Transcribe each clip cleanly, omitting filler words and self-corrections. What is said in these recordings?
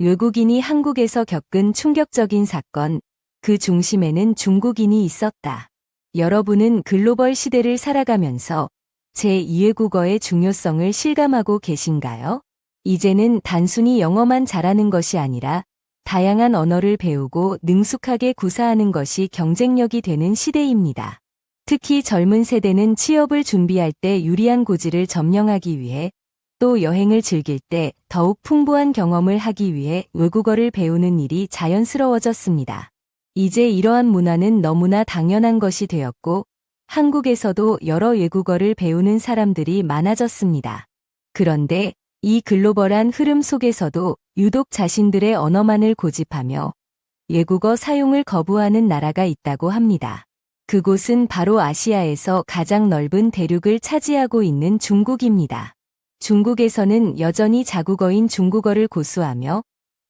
외국인이 한국에서 겪은 충격적인 사건, 그 중심에는 중국인이 있었다. 여러분은 글로벌 시대를 살아가면서 제2외국어의 중요성을 실감하고 계신가요? 이제는 단순히 영어만 잘하는 것이 아니라 다양한 언어를 배우고 능숙하게 구사하는 것이 경쟁력이 되는 시대입니다. 특히 젊은 세대는 취업을 준비할 때 유리한 고지를 점령하기 위해 또 여행을 즐길 때 더욱 풍부한 경험을 하기 위해 외국어를 배우는 일이 자연스러워졌습니다. 이제 이러한 문화는 너무나 당연한 것이 되었고 한국에서도 여러 외국어를 배우는 사람들이 많아졌습니다. 그런데 이 글로벌한 흐름 속에서도 유독 자신들의 언어만을 고집하며 외국어 사용을 거부하는 나라가 있다고 합니다. 그곳은 바로 아시아에서 가장 넓은 대륙을 차지하고 있는 중국입니다. 중국에서는 여전히 자국어인 중국어를 고수하며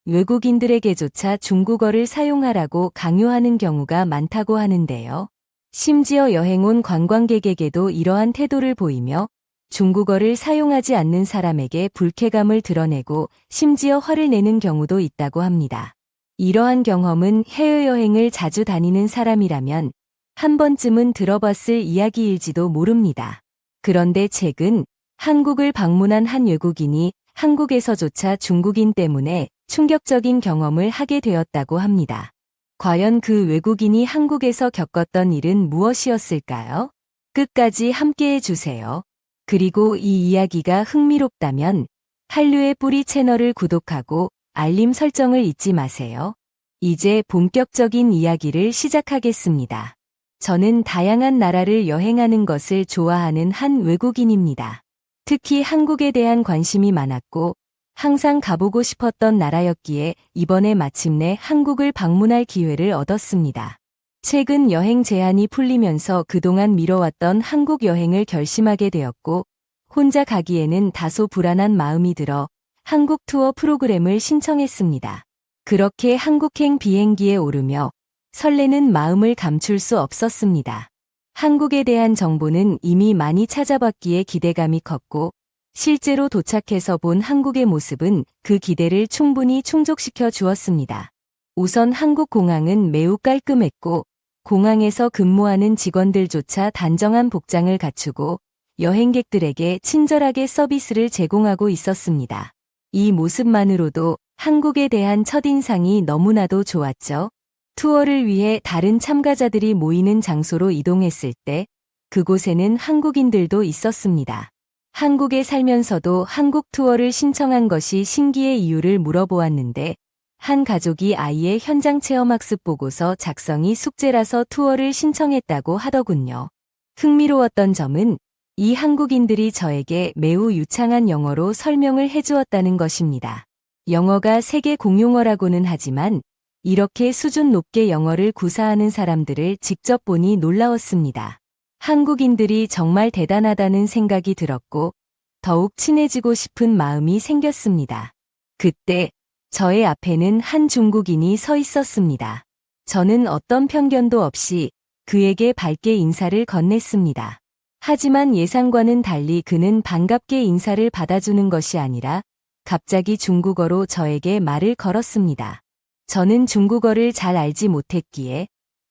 외국인들에게조차 중국어를 사용하라고 강요하는 경우가 많다고 하는데요. 심지어 여행 온 관광객에게도 이러한 태도를 보이며 중국어를 사용하지 않는 사람에게 불쾌감을 드러내고 심지어 화를 내는 경우도 있다고 합니다. 이러한 경험은 해외여행을 자주 다니는 사람이라면 한 번쯤은 들어봤을 이야기일지도 모릅니다. 그런데 최근 한국을 방문한 한 외국인이 한국에서조차 중국인 때문에 충격적인 경험을 하게 되었다고 합니다. 과연 그 외국인이 한국에서 겪었던 일은 무엇이었을까요? 끝까지 함께해 주세요. 그리고 이 이야기가 흥미롭다면 한류의 뿌리 채널을 구독하고 알림 설정을 잊지 마세요. 이제 본격적인 이야기를 시작하겠습니다. 저는 다양한 나라를 여행하는 것을 좋아하는 한 외국인입니다. 특히 한국에 대한 관심이 많았고 항상 가보고 싶었던 나라였기에 이번에 마침내 한국을 방문할 기회를 얻었습니다. 최근 여행 제한이 풀리면서 그동안 미뤄왔던 한국 여행을 결심하게 되었고 혼자 가기에는 다소 불안한 마음이 들어 한국 투어 프로그램을 신청했습니다. 그렇게 한국행 비행기에 오르며 설레는 마음을 감출 수 없었습니다. 한국에 대한 정보는 이미 많이 찾아봤기에 기대감이 컸고 실제로 도착해서 본 한국의 모습은 그 기대를 충분히 충족시켜 주었습니다. 우선 한국 공항은 매우 깔끔했고 공항에서 근무하는 직원들조차 단정한 복장을 갖추고 여행객들에게 친절하게 서비스를 제공하고 있었습니다. 이 모습만으로도 한국에 대한 첫인상이 너무나도 좋았죠. 투어를 위해 다른 참가자들이 모이는 장소로 이동했을 때 그곳에는 한국인들도 있었습니다. 한국에 살면서도 한국 투어를 신청한 것이 신기의 이유를 물어보았는데 한 가족이 아이의 현장 체험학습 보고서 작성이 숙제라서 투어를 신청했다고 하더군요. 흥미로웠던 점은 이 한국인들이 저에게 매우 유창한 영어로 설명을 해주었다는 것입니다. 영어가 세계 공용어라고는 하지만 이렇게 수준 높게 영어를 구사하는 사람들을 직접 보니 놀라웠습니다. 한국인들이 정말 대단하다는 생각이 들었고 더욱 친해지고 싶은 마음이 생겼습니다. 그때 저의 앞에는 한 중국인이 서 있었습니다. 저는 어떤 편견도 없이 그에게 밝게 인사를 건넸습니다. 하지만 예상과는 달리 그는 반갑게 인사를 받아주는 것이 아니라 갑자기 중국어로 저에게 말을 걸었습니다. 저는 중국어를 잘 알지 못했기에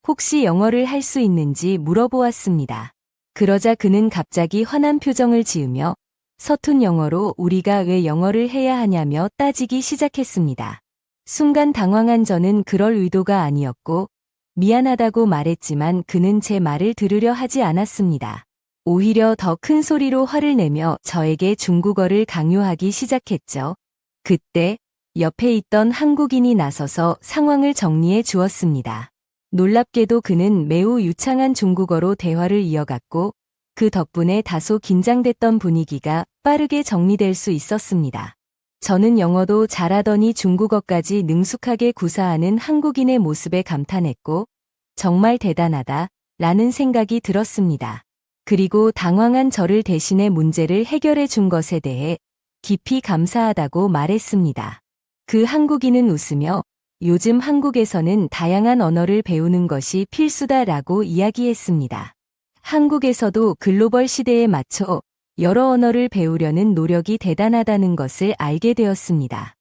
혹시 영어를 할 수 있는지 물어보았습니다. 그러자 그는 갑자기 화난 표정을 지으며 서툰 영어로 우리가 왜 영어를 해야 하냐며 따지기 시작했습니다. 순간 당황한 저는 그럴 의도가 아니었고 미안하다고 말했지만 그는 제 말을 들으려 하지 않았습니다. 오히려 더 큰 소리로 화를 내며 저에게 중국어를 강요하기 시작했죠. 그때 옆에 있던 한국인이 나서서 상황을 정리해 주었습니다. 놀랍게도 그는 매우 유창한 중국어로 대화를 이어갔고 그 덕분에 다소 긴장됐던 분위기가 빠르게 정리될 수 있었습니다. 저는 영어도 잘하더니 중국어까지 능숙하게 구사하는 한국인의 모습에 감탄했고 정말 대단하다 라는 생각이 들었습니다. 그리고 당황한 저를 대신해 문제를 해결해 준 것에 대해 깊이 감사하다고 말했습니다. 그 한국인은 웃으며 요즘 한국에서는 다양한 언어를 배우는 것이 필수다라고 이야기했습니다. 한국에서도 글로벌 시대에 맞춰 여러 언어를 배우려는 노력이 대단하다는 것을 알게 되었습니다.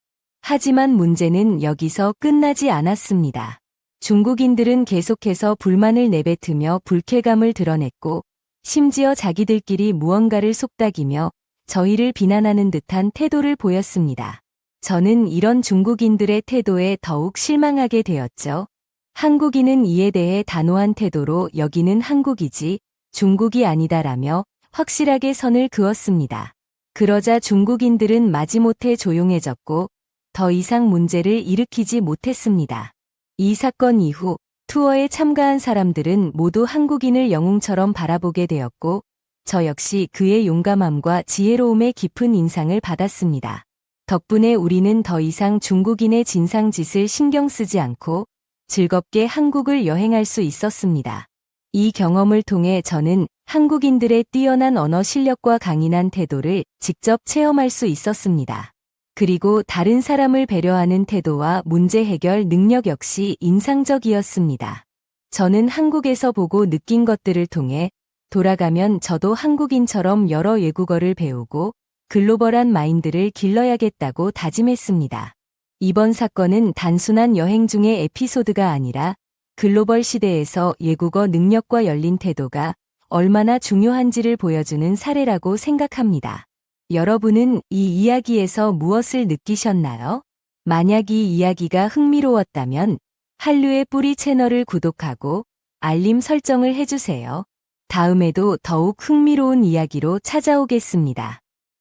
하지만 문제는 여기서 끝나지 않았습니다. 중국인들은 계속해서 불만을 내뱉으며 불쾌감을 드러냈고, 심지어 자기들끼리 무언가를 속닥이며 저희를 비난하는 듯한 태도를 보였습니다. 저는 이런 중국인들의 태도에 더욱 실망하게 되었죠. 한국인은 이에 대해 단호한 태도로 여기는 한국이지 중국이 아니다라며 확실하게 선을 그었습니다. 그러자 중국인들은 마지못해 조용해졌고 더 이상 문제를 일으키지 못했습니다. 이 사건 이후 투어에 참가한 사람들은 모두 한국인을 영웅처럼 바라보게 되었고 저 역시 그의 용감함과 지혜로움에 깊은 인상을 받았습니다. 덕분에 우리는 더 이상 중국인의 진상짓을 신경 쓰지 않고 즐겁게 한국을 여행할 수 있었습니다. 이 경험을 통해 저는 한국인들의 뛰어난 언어 실력과 강인한 태도를 직접 체험할 수 있었습니다. 그리고 다른 사람을 배려하는 태도와 문제 해결 능력 역시 인상적이었습니다. 저는 한국에서 보고 느낀 것들을 통해 돌아가면 저도 한국인처럼 여러 외국어를 배우고 글로벌한 마인드를 길러야겠다고 다짐했습니다. 이번 사건은 단순한 여행 중의 에피소드가 아니라 글로벌 시대에서 외국어 능력과 열린 태도가 얼마나 중요한지를 보여주는 사례라고 생각합니다. 여러분은 이 이야기에서 무엇을 느끼셨나요? 만약 이 이야기가 흥미로웠다면 한류의 뿌리 채널을 구독하고 알림 설정을 해주세요. 다음에도 더욱 흥미로운 이야기로 찾아오겠습니다.